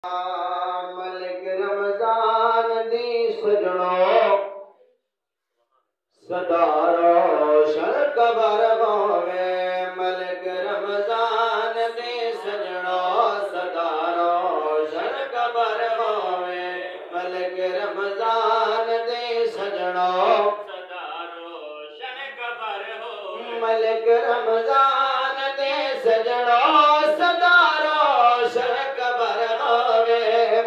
मलिक रमजान दी सजणो सदा रोशन कबर होवे। मलिक रमजान दी सजणो सदा रोशन कबर होवे। मलिक रमजान दी सजणो सदा रोशन कबर होवे। मलिक रमजान दी सजणो सदा रोशन कबर होवे।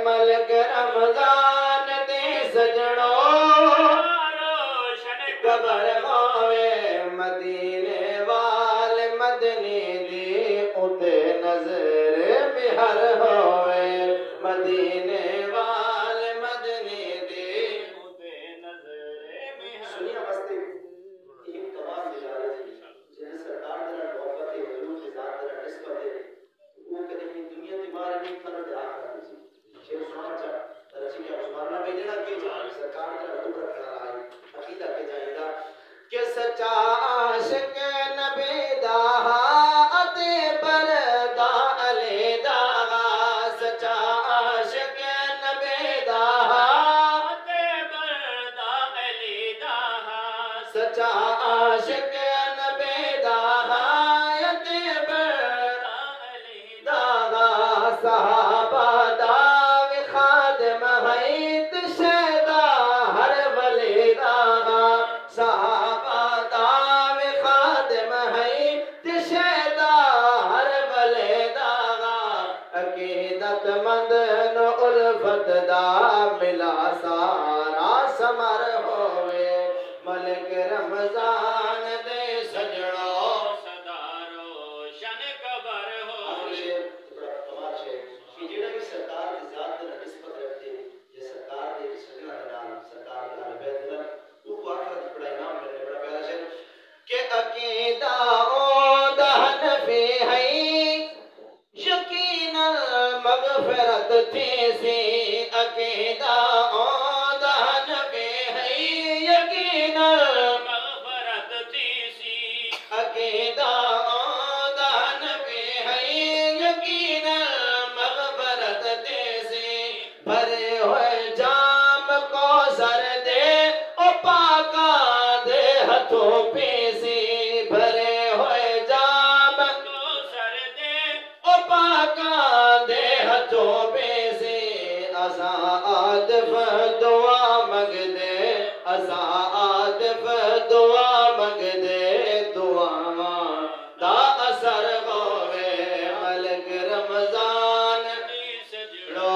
मलिक रमजान दी सजणो कबर होवे। मदीने वाल मदनी दी उते नजर मिहर होवे। मदीने वाल मदनी दी उते नजर मिहर। सुनिए मस्ती एक कमाल निजारे जिन सरकार दरा मोहब्बत है हुजूर की जात दरा निस्बत है वो कदे भी दुनिया दी मार नहीं कर जा करती शेर सुना चा रची के उस्मान भाई जेड़ा के सरकार दरा हुजूर रखना आई अकीदा के जाइदा कि सच्चा आशिक नबी दा अते परदा अलैदा। सच्चा आशिक नबी दा अते परदा अलैदा। सच्चा आशिक नबी दा अते परदा अलैदा। सहाबा दा वे खादिम हैत शैदा हर वलीदा। सहाबा दा वे खादिम हैत शैदा हर वलीदा। अकीदतमंद नो उल्फत दा मिला सारा समर होवे। मलिक रमजान दे सजणो सदा रोशन कबर होवे। बड़ा कमाल है कि जेड़ा भी सरकार की जात दे निस्बत रखते ये सरकार दे सजना दे नाल सरकार दे अहले बैत दे वो आखिरत बड़ा इनाम मिलने बड़ा प्यारा है कि अकीदा ओ दहन फी है यकीन मगफिरत थी सी। अकीदा ओ दहन फी है यकीन मगफिरत थी सी। अकीदा ओ दहन फी है यकीन मगफिरत थी सी। भरे हुए जाम को सर दे ओ पाका दे हथों पे से। भरे हुए जाम को सर दे ओ पाका दे हथों पे से। असा आदिफ दुआ मंग दे असा आदिफ दुआ मंग दे दुआवा दा असर होवे। मलिक रमजान दी सजणो